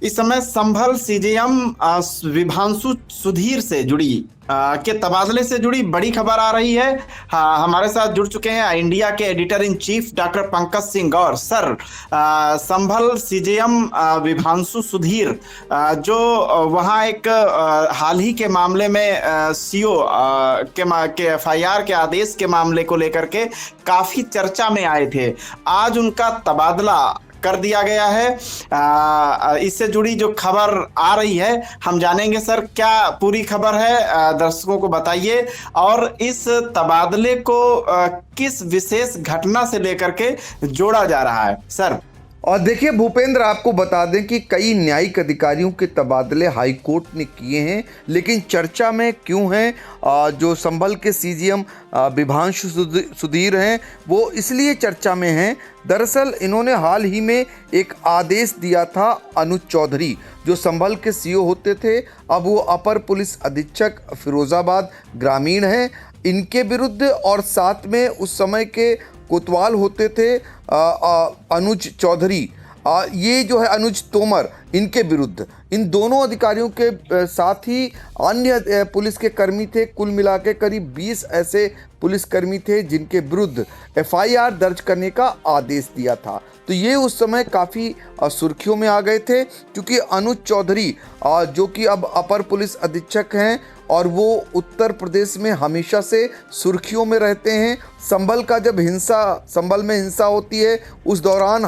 इस समय संभल सीजेएम विभांशु सुधीर से जुड़ी के तबादले से जुड़ी बड़ी खबर आ रही है। हाँ, हमारे साथ जुड़ चुके हैं इंडिया के editor in chief doctor Pankaj Singh Gaur. Sir, Sambhal CJM Vibhanshu Sudhir जो वहाँ एक हाल ही के मामले में सीओ के एफआईआर के आदेश के मामले को लेकर के काफी चर्चा में आए थे, आज उनका तबादला कर दिया गया है। इससे जुड़ी जो खबर आ रही है हम जानेंगे। सर, क्या पूरी खबर है, दर्शकों को बताइए, और इस तबादले को किस विशेष घटना से लेकर के जोड़ा जा रहा है सर? और देखिए भूपेंद्र, आपको बता दें कि कई न्यायिक अधिकारियों के तबादले हाई कोर्ट ने किए हैं, लेकिन चर्चा में क्यों हैं जो संभल के सीजीएम विभांशु सुधीर हैं, वो इसलिए चर्चा में हैं। दरअसल इन्होंने हाल ही में एक आदेश दिया था। अनुज चौधरी जो संभल के सीओ होते थे, अब वो अपर पुलिस अधीक्षक फिरोजाबाद ग्रामीण हैं, इनके विरुद्ध, और साथ में उस समय के कोतवाल होते थे अनुज चौधरी, ये जो है अनुज तोमर, इनके विरुद्ध, इन दोनों अधिकारियों के साथ ही अन्य पुलिस के कर्मी थे। कुल मिला के करीब 20 ऐसे पुलिसकर्मी थे जिनके विरुद्ध एफआईआर दर्ज करने का आदेश दिया था। तो ये उस समय काफ़ी सुर्खियों में आ गए थे, क्योंकि अनुज चौधरी जो कि अब अपर पुलिस अधीक्षक हैं और वो उत्तर प्रदेश में हमेशा से सुर्खियों में रहते हैं। संभल में हिंसा होती है, उस दौरान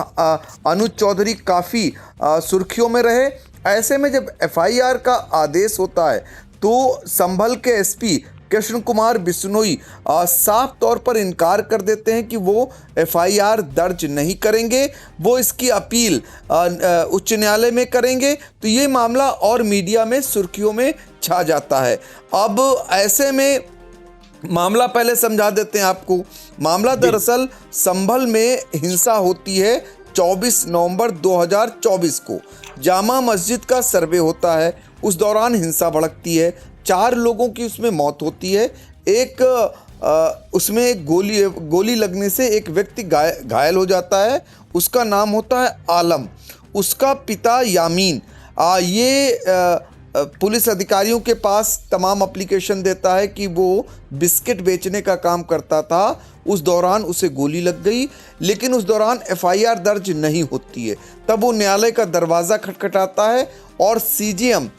अनुज चौधरी काफ़ी सुर्खियों में रहे। ऐसे में जब एफआईआर का आदेश होता है तो संभल के एसपी कृष्ण कुमार बिश्नोई साफ तौर पर इनकार कर देते हैं कि वो एफआईआर दर्ज नहीं करेंगे, वो इसकी अपील उच्च न्यायालय में करेंगे। तो ये मामला और मीडिया में सुर्खियों में छा जाता है। अब ऐसे में मामला पहले समझा देते हैं आपको। मामला दरअसल संभल में हिंसा होती है 24 नवंबर 2024 को। जामा मस्जिद का सर्वे होता है, उस दौरान हिंसा भड़कती है, 4 लोगों की उसमें मौत होती है। उसमें गोली लगने से एक व्यक्ति घायल हो जाता है, उसका नाम होता है आलम, उसका पिता यामीन। पुलिस अधिकारियों के पास तमाम एप्लीकेशन देता है कि वो बिस्किट बेचने का काम करता था, उस दौरान उसे गोली लग गई, लेकिन उस दौरान एफआईआर दर्ज नहीं होती है। तब वो न्यायालय का दरवाज़ा खटखटाता है और सीजीएम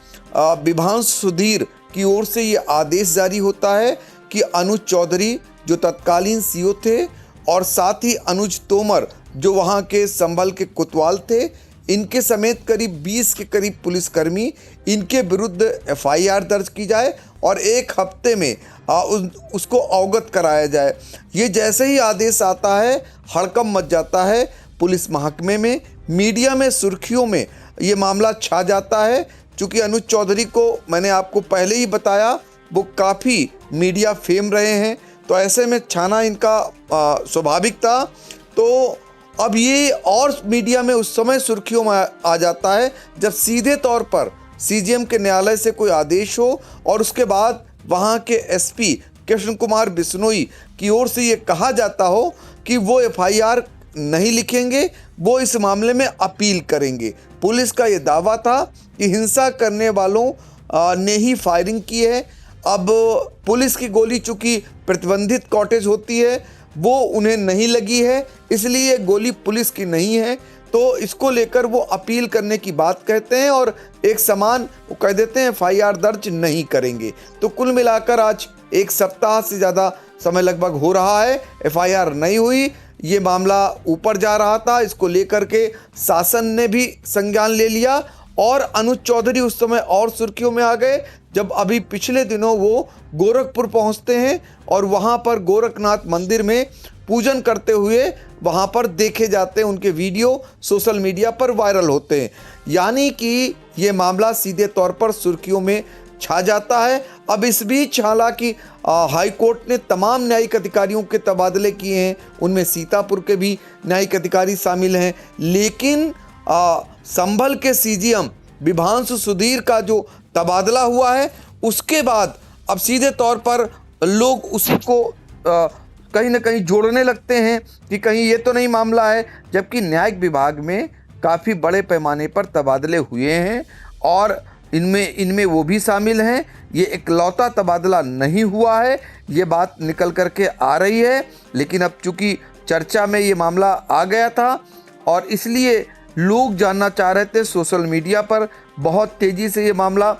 विभांशु सुधीर की ओर से ये आदेश जारी होता है कि अनुज चौधरी जो तत्कालीन सीओ थे, और साथ ही अनुज तोमर जो वहाँ के संभल के कोतवाल थे, इनके समेत करीब 20 के करीब पुलिसकर्मी, इनके विरुद्ध एफआईआर दर्ज की जाए और 1 हफ्ते में उसको अवगत कराया जाए। ये जैसे ही आदेश आता है हड़कंप मच जाता है पुलिस महकमे में, मीडिया में, सुर्खियों में ये मामला छा जाता है। चूँकि अनुज चौधरी को मैंने आपको पहले ही बताया, वो काफ़ी मीडिया फेम रहे हैं, तो ऐसे में छाना इनका स्वाभाविक था। तो अब ये और मीडिया में उस समय सुर्खियों में आ जाता है जब सीधे तौर पर सीजीएम के न्यायालय से कोई आदेश हो और उसके बाद वहाँ के एसपी कृष्ण कुमार बिश्नोई की ओर से ये कहा जाता हो कि वो एफआईआर नहीं लिखेंगे, वो इस मामले में अपील करेंगे। पुलिस का ये दावा था कि हिंसा करने वालों ने ही फायरिंग की है। अब पुलिस की गोली चूँकि प्रतिबंधित कॉटेज होती है, वो उन्हें नहीं लगी है, इसलिए गोली पुलिस की नहीं है। तो इसको लेकर वो अपील करने की बात कहते हैं और एक समान वो कह देते हैं एफआईआर दर्ज नहीं करेंगे। तो कुल मिलाकर आज 1 सप्ताह से ज़्यादा समय लगभग हो रहा है, एफआईआर नहीं हुई। ये मामला ऊपर जा रहा था, इसको लेकर के शासन ने भी संज्ञान ले लिया और अनुज चौधरी उस समय और सुर्खियों में आ गए जब अभी पिछले दिनों वो गोरखपुर पहुंचते हैं और वहां पर गोरखनाथ मंदिर में पूजन करते हुए वहां पर देखे जाते हैं, उनके वीडियो सोशल मीडिया पर वायरल होते हैं। यानी कि ये मामला सीधे तौर पर सुर्खियों में छा जाता है। अब इस बीच हालांकि हाई कोर्ट ने तमाम न्यायिक अधिकारियों के तबादले किए हैं, उनमें सीतापुर के भी न्यायिक अधिकारी शामिल हैं, लेकिन संभल के सीजीएम विभांशु सुधीर का जो तबादला हुआ है उसके बाद अब सीधे तौर पर लोग उसी को कहीं ना कहीं जोड़ने लगते हैं कि कहीं ये तो नहीं मामला है, जबकि न्यायिक विभाग में काफ़ी बड़े पैमाने पर तबादले हुए हैं और इनमें वो भी शामिल हैं। ये इकलौता तबादला नहीं हुआ है, ये बात निकल कर के आ रही है, लेकिन अब चूँकि चर्चा में ये मामला आ गया था और इसलिए लोग जानना चाह रहे थे। सोशल मीडिया पर बहुत तेज़ी से ये मामला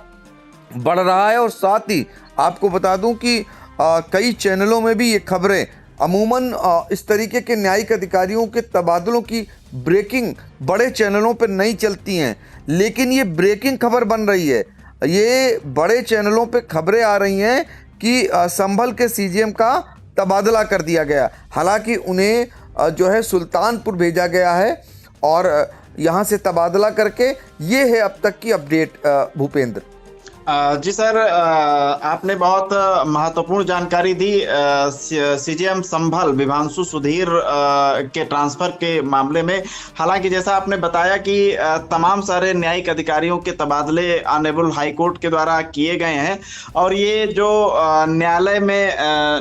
बढ़ रहा है और साथ ही आपको बता दूं कि कई चैनलों में भी ये खबरें अमूमन इस तरीके के न्यायिक अधिकारियों के तबादलों की ब्रेकिंग बड़े चैनलों पर नहीं चलती हैं, लेकिन ये ब्रेकिंग खबर बन रही है। ये बड़े चैनलों पे खबरें आ रही हैं कि संभल के सीजीएम का तबादला कर दिया गया। हालांकि उन्हें जो है सुल्तानपुर भेजा गया है और यहाँ से तबादला करके ये है अब तक की अपडेट। भूपेंद्र जी सर, आपने बहुत महत्वपूर्ण जानकारी दी सीजीएम संभल विभांशु सुधीर के ट्रांसफर के मामले में। हालांकि जैसा आपने बताया कि तमाम सारे न्यायिक अधिकारियों के तबादले ऑनरेबल हाई कोर्ट के द्वारा किए गए हैं और ये जो न्यायालय में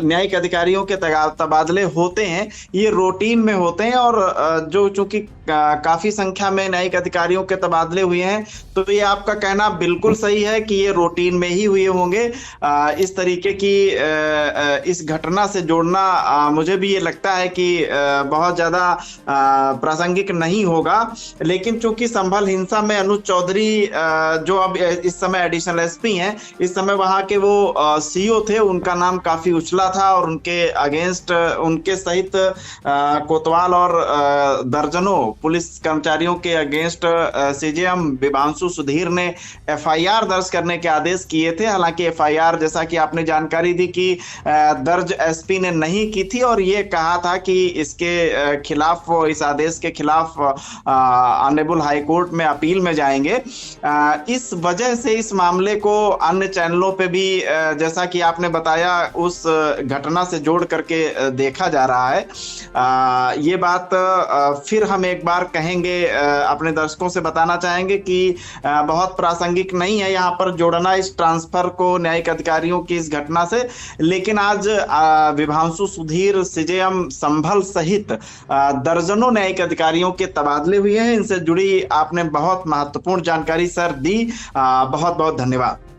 न्यायिक अधिकारियों के तबादले होते हैं ये रूटीन में होते हैं और जो चूंकि काफी संख्या में न्यायिक अधिकारियों के तबादले हुए हैं तो ये आपका कहना बिल्कुल सही है कि ये रूटीन में ही हुए होंगे। इस तरीके की इस घटना से जोड़ना मुझे भी ये लगता है कि बहुत ज्यादा प्रासंगिक नहीं होगा। लेकिन चूंकि संभल हिंसा में अनुज चौधरी जो अब इस समय एडिशनल एसपी हैं, इस समय वहां के वो सीओ थे, उनका नाम काफी उछला था और उनके अगेंस्ट उनके सहित कोतवाल और दर्जनों पुलिस कर्मचारियों के अगेंस्ट सीजीएम विभांशु सुधीर ने एफआईआर दर्ज करने के आदेश किए थे। हालांकि एफआईआर जैसा कि आपने जानकारी दी कि दर्ज एसपी ने नहीं की थी और ये कहा था कि इसके खिलाफ, इस आदेश के खिलाफ ऑनरेबल हाई कोर्ट में अपील में जाएंगे। इस वजह से इस मामले को अन्य चैनलों पे भी जैसा कि आपने बताया उस घटना से जोड़ करके देखा जा रहा है। ये बात फिर हम एक बार कहेंगे, अपने दर्शकों से बताना चाहेंगे कि बहुत प्रासंगिक नहीं है यहाँ पर जोड़ना इस ट्रांसफर को न्यायिक अधिकारियों की इस घटना से। लेकिन आज विभांशु सुधीर, सीजेएम संभल सहित दर्जनों न्यायिक अधिकारियों के तबादले हुए हैं। इनसे जुड़ी आपने बहुत महत्वपूर्ण जानकारी सर दी। बहुत बहुत धन्यवाद।